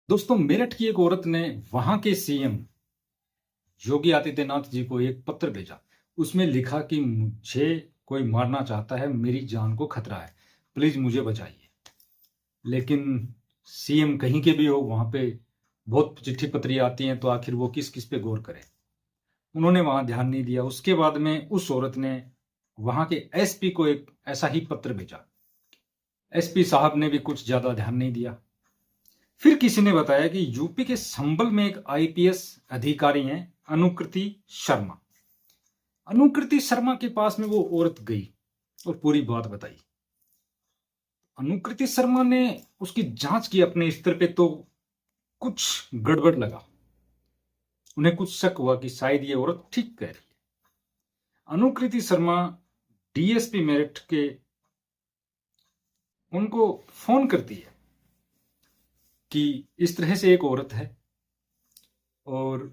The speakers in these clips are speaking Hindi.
दोस्तों, मेरठ की एक औरत ने वहां के सीएम योगी आदित्यनाथ जी को एक पत्र भेजा। उसमें लिखा कि मुझे कोई मारना चाहता है, मेरी जान को खतरा है, प्लीज मुझे बचाइए। लेकिन सीएम कहीं के भी हो, वहां पे बहुत चिट्ठी पत्री आती हैं, तो आखिर वो किस किस पे गौर करे। उन्होंने वहां ध्यान नहीं दिया। उसके बाद में उस औरत ने वहां के एसपी को एक ऐसा ही पत्र भेजा। एसपी साहब ने भी कुछ ज्यादा ध्यान नहीं दिया। फिर किसी ने बताया कि यूपी के संभल में एक आईपीएस अधिकारी हैं, अनुकृति शर्मा। अनुकृति शर्मा के पास में वो औरत गई और पूरी बात बताई। अनुकृति शर्मा ने उसकी जांच की अपने स्तर पे, तो कुछ गड़बड़ लगा। उन्हें कुछ शक हुआ कि शायद ये औरत ठीक कह रही है। अनुकृति शर्मा डीएसपी मेरठ के उनको फोन करती है कि इस तरह से एक औरत है और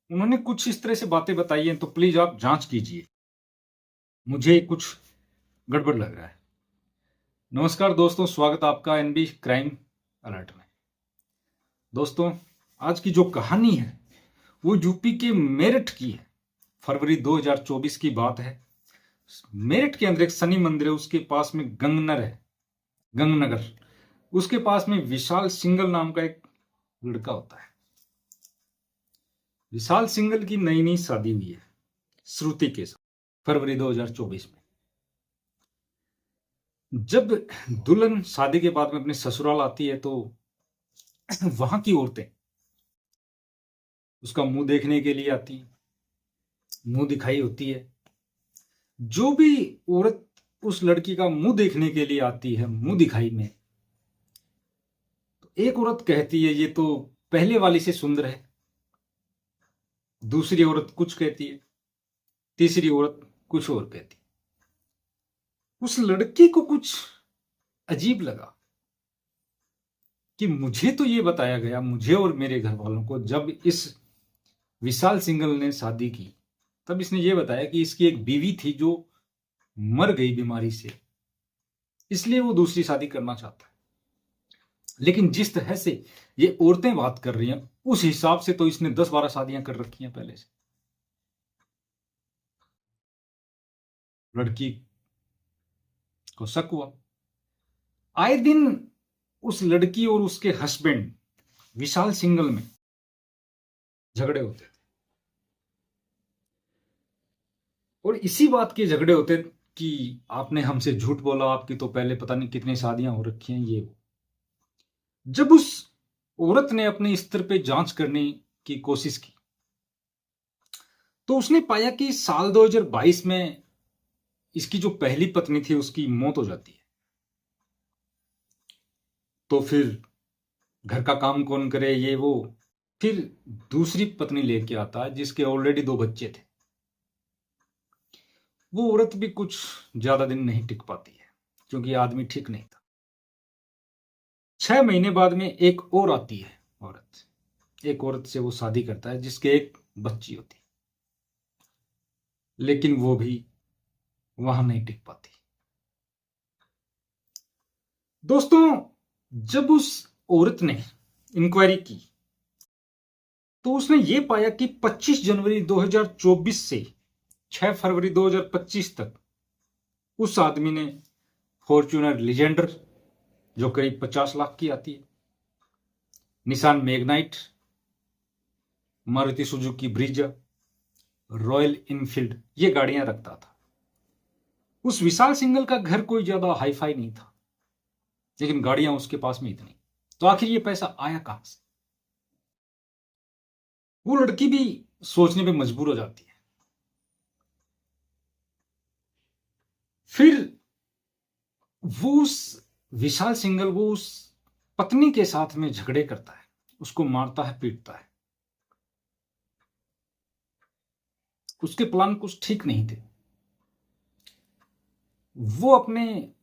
उन्होंने कुछ इस तरह से बातें बताई हैं, तो प्लीज आप जांच कीजिए, मुझे कुछ गड़बड़ लग रहा है। नमस्कार दोस्तों, स्वागत आपका एनबी क्राइम अलर्ट में। दोस्तों, आज की जो कहानी है वो यूपी के मेरठ की है। फरवरी 2024 की बात है। मेरठ के अंदर एक शनि मंदिर है, उसके पास में गंगनगर। उसके पास में विशाल सिंगल नाम का एक लड़का होता है। विशाल सिंगल की नई नई शादी हुई है श्रुति के साथ, फरवरी 2024 में। जब दुल्हन शादी के बाद में अपने ससुराल आती है, तो वहां की औरतें उसका मुंह देखने के लिए आती है, मुंह दिखाई होती है। जो भी औरत उस लड़की का मुंह देखने के लिए आती है, मुंह दिखाई में, तो एक औरत कहती है ये तो पहले वाली से सुंदर है, दूसरी औरत कुछ कहती है, तीसरी औरत कुछ और कहती है। उस लड़की को कुछ अजीब लगा कि मुझे तो ये बताया गया, मुझे और मेरे घर वालों को, जब इस विशाल सिंगल ने शादी की, तब इसने ये बताया कि इसकी एक बीवी थी जो मर गई बीमारी से, इसलिए वो दूसरी शादी करना चाहता है। लेकिन जिस तरह से ये औरतें बात कर रही हैं, उस हिसाब से तो इसने 10-12 शादियां कर रखी हैं पहले से। लड़की को शक हुआ। आए दिन उस लड़की और उसके हस्बैंड विशाल सिंगल में झगड़े होते थे, और इसी बात के झगड़े होते कि आपने हमसे झूठ बोला, आपकी तो पहले पता नहीं कितनी शादियां हो रखी हैं, ये वो। जब उस औरत ने अपने स्तर पे जांच करने की कोशिश की, तो उसने पाया कि साल 2022 में इसकी जो पहली पत्नी थी उसकी मौत हो जाती है। तो फिर घर का काम कौन करे, ये वो। फिर दूसरी पत्नी लेके आता है जिसके ऑलरेडी 2 बच्चे थे। वो औरत भी कुछ ज्यादा दिन नहीं टिक पाती है, क्योंकि आदमी ठीक नहीं था। 6 महीने बाद में एक और आती है औरत। एक औरत से वो शादी करता है जिसके एक बच्ची होती, लेकिन वो भी वहां नहीं टिक पाती। दोस्तों, जब उस औरत ने इंक्वायरी की, तो उसने ये पाया कि 25 जनवरी 2024 से 6 फरवरी 2025 तक उस आदमी ने फॉर्च्यूनर लीजेंडर, जो करीब 50 लाख की आती है, Nissan Magnite, Maruti Suzuki Brezza, royal Enfield, ये गाड़ियां रखता था। उस विशाल सिंगल का घर कोई ज्यादा हाईफाई नहीं था, लेकिन गाड़ियां उसके पास में इतनी। तो आखिर ये पैसा आया कहां से? वो लड़की भी सोचने पे मजबूर हो जाती है। फिर वो उस विशाल सिंगल, वो उस पत्नी के साथ में झगड़े करता है, उसको मारता है, पीटता है। उसके प्लान कुछ ठीक नहीं थे। वो अपने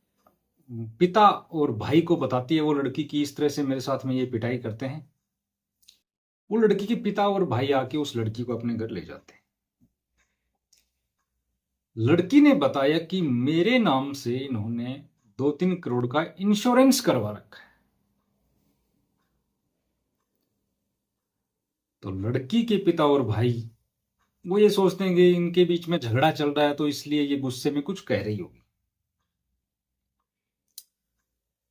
पिता और भाई को बताती है वो लड़की की, इस तरह से मेरे साथ में ये पिटाई करते हैं। वो लड़की के पिता और भाई आके उस लड़की को अपने घर ले जाते हैं। लड़की ने बताया कि मेरे नाम से इन्होंने 2-3 करोड़ का इंश्योरेंस करवा रखा है। तो लड़की के पिता और भाई वो ये सोचते हैं कि इनके बीच में झगड़ा चल रहा है, तो इसलिए ये गुस्से में कुछ कह रही होगी।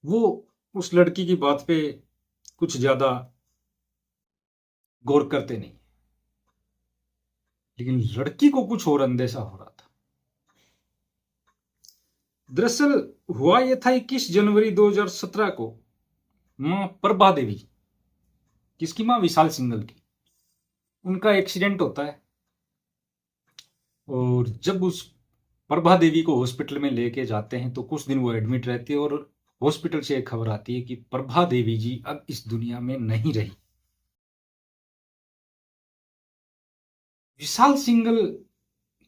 वो उस लड़की की बात पे कुछ ज्यादा गौर करते नहीं, लेकिन लड़की को कुछ और अंदेशा हो रहा था। दरअसल हुआ यह था 21 जनवरी 2017 को मां प्रभा देवी, किसकी मां, विशाल सिंघल की, उनका एक्सीडेंट होता है। और जब उस प्रभा देवी को हॉस्पिटल में लेके जाते हैं तो कुछ दिन वो एडमिट रहती है, और हॉस्पिटल से एक खबर आती है कि प्रभा देवी जी अब इस दुनिया में नहीं रही। विशाल सिंघल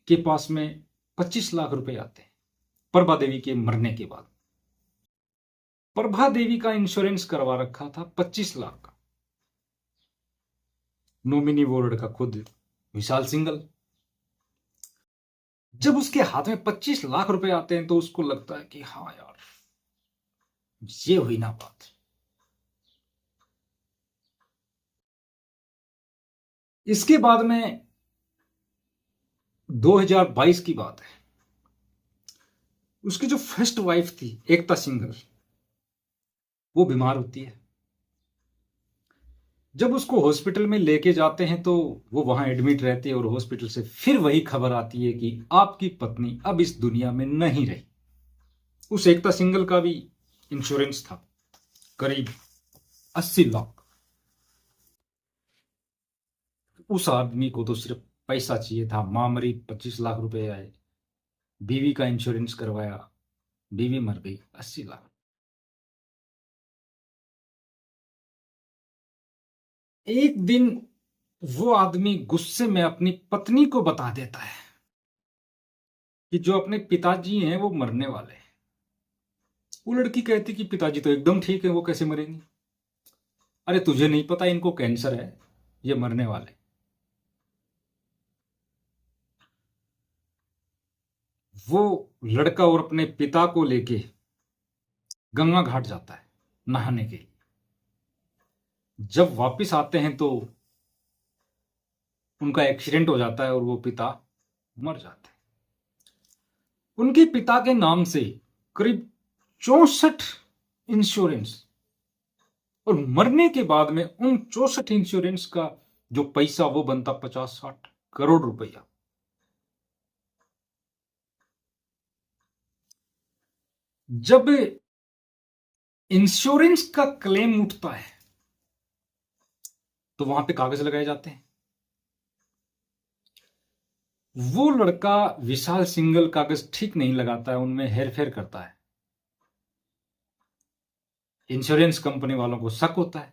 के पास में 25 लाख रुपए आते हैं प्रभा देवी के मरने के बाद। प्रभा देवी का इंश्योरेंस करवा रखा था 25 लाख का, नॉमिनी वो लड़का खुद विशाल सिंघल। जब उसके हाथ में 25 लाख रुपए आते हैं तो उसको लगता है कि हाँ यार, ये हुई ना बात। इसके बाद में 2022 की बात है, उसकी जो फर्स्ट वाइफ थी एकता सिंघल, वो बीमार होती है। जब उसको हॉस्पिटल में लेके जाते हैं तो वो वहां एडमिट रहती है, और हॉस्पिटल से फिर वही खबर आती है कि आपकी पत्नी अब इस दुनिया में नहीं रही। उस एकता सिंघल का भी इंश्योरेंस था करीब 80 लाख। उस आदमी को तो सिर्फ पैसा चाहिए था। मां मरी, 25 लाख रुपए आए, बीवी का इंश्योरेंस करवाया, बीवी मर गई, 80 लाख। एक दिन वो आदमी गुस्से में अपनी पत्नी को बता देता है कि जो अपने पिताजी हैं वो मरने वाले हैं। वो लड़की कहती कि पिताजी तो एकदम ठीक है, वो कैसे मरेंगे? अरे तुझे नहीं पता, इनको कैंसर है, ये मरने वाले। वो लड़का और अपने पिता को लेके गंगा घाट जाता है नहाने के लिए। जब वापस आते हैं तो उनका एक्सीडेंट हो जाता है और वो पिता मर जाते हैं। उनके पिता के नाम से करीब 64 इंश्योरेंस, और मरने के बाद में उन 64 इंश्योरेंस का जो पैसा वो बनता 50-60 करोड़ रुपया। जब इंश्योरेंस का क्लेम उठता है तो वहां पे कागज लगाए जाते हैं। वो लड़का विशाल सिंघल कागज ठीक नहीं लगाता है, उनमें हेरफेर करता है। इंश्योरेंस कंपनी वालों को शक होता है,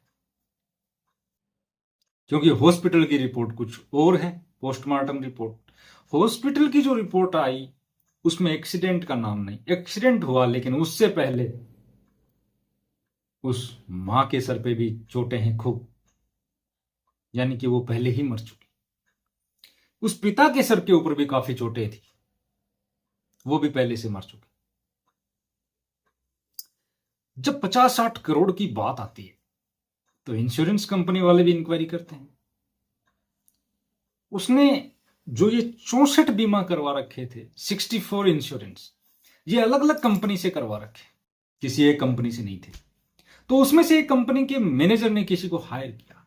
क्योंकि हॉस्पिटल की रिपोर्ट कुछ और है, पोस्टमार्टम रिपोर्ट। हॉस्पिटल की जो रिपोर्ट आई उसमें एक्सीडेंट का नाम नहीं। एक्सीडेंट हुआ, लेकिन उससे पहले उस मां के सर पे भी चोटें हैं खूब, यानी कि वो पहले ही मर चुकी। उस पिता के सर के ऊपर भी काफी चोटें थी, वो भी पहले से मर चुके। जब 50-60 करोड़ की बात आती है तो इंश्योरेंस कंपनी वाले भी इंक्वायरी करते हैं। उसने जो ये 64 बीमा करवा रखे थे, 64 इंश्योरेंस, ये अलग अलग कंपनी से करवा रखे, किसी एक कंपनी से नहीं थे। तो उसमें से एक कंपनी के मैनेजर ने किसी को हायर किया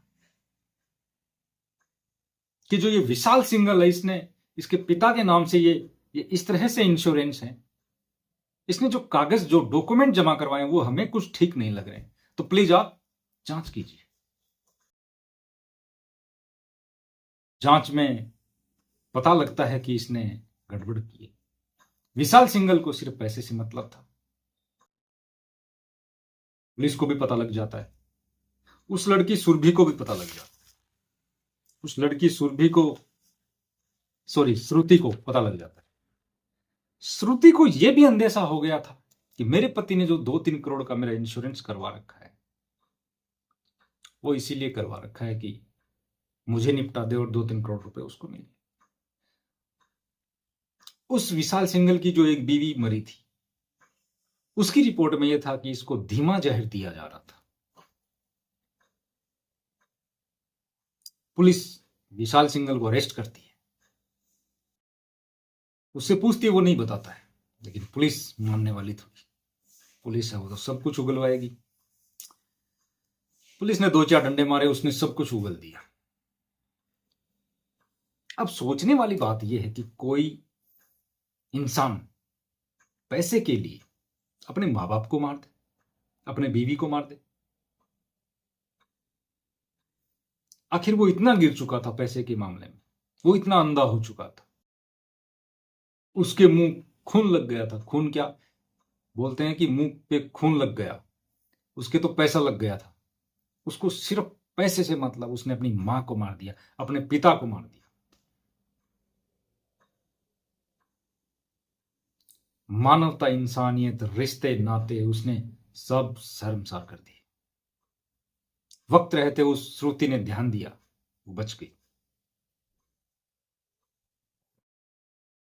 कि जो ये विशाल सिंघल है, इसने इसके पिता के नाम से ये इस तरह से इंश्योरेंस है, इसने जो कागज जो डॉक्यूमेंट जमा करवाए वो हमें कुछ ठीक नहीं लग रहे, तो प्लीज आप जांच कीजिए। जांच में पता लगता है कि इसने गड़बड़ की है। विशाल सिंघल को सिर्फ पैसे से मतलब था। पुलिस को भी पता लग जाता है, उस लड़की सुरभि को भी पता लग जाता है। उस लड़की श्रुति को पता लग जाता है। श्रुति को यह भी अंदेशा हो गया था कि मेरे पति ने जो 2-3 करोड़ का मेरा इंश्योरेंस करवा रखा है, वो इसीलिए करवा रखा है कि मुझे निपटा दे और 2-3 करोड़ रुपए उसको मिले। उस विशाल सिंघल की जो एक बीवी मरी थी, उसकी रिपोर्ट में यह था कि इसको धीमा जहर दिया जा रहा था। पुलिस विशाल सिंघल को अरेस्ट करती है, उससे पूछती है, वो नहीं बताता है, लेकिन पुलिस मानने वाली थोड़ी, पुलिस है वो तो सब कुछ उगलवाएगी। पुलिस ने 2-4 डंडे मारे, उसने सब कुछ उगल दिया। अब सोचने वाली बात यह है कि कोई इंसान पैसे के लिए अपने माँ बाप को मार दे, अपने बीवी को मार दे। आखिर वो इतना गिर चुका था पैसे के मामले में, वो इतना अंधा हो चुका था, उसके मुंह खून लग गया था। खून क्या बोलते हैं कि मुंह पे खून लग गया, उसके तो पैसा लग गया था। उसको सिर्फ पैसे से मतलब, उसने अपनी मां को मार दिया, अपने पिता को मार दिया। मानवता, इंसानियत, रिश्ते नाते उसने सब शर्मसार कर दिए। वक्त रहते उस श्रुति ने ध्यान दिया, वो बच गई।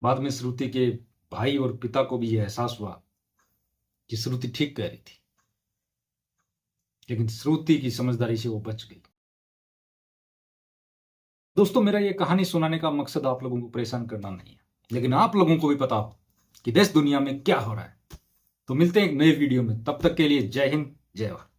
बाद में श्रुति के भाई और पिता को भी यह एहसास हुआ कि श्रुति ठीक कह रही थी, लेकिन श्रुति की समझदारी से वो बच गई। दोस्तों, मेरा ये कहानी सुनाने का मकसद आप लोगों को परेशान करना नहीं है, लेकिन आप लोगों को भी पता हो कि देश दुनिया में क्या हो रहा है। तो मिलते हैं एक नए वीडियो में, तब तक के लिए जय हिंद, जय भारत।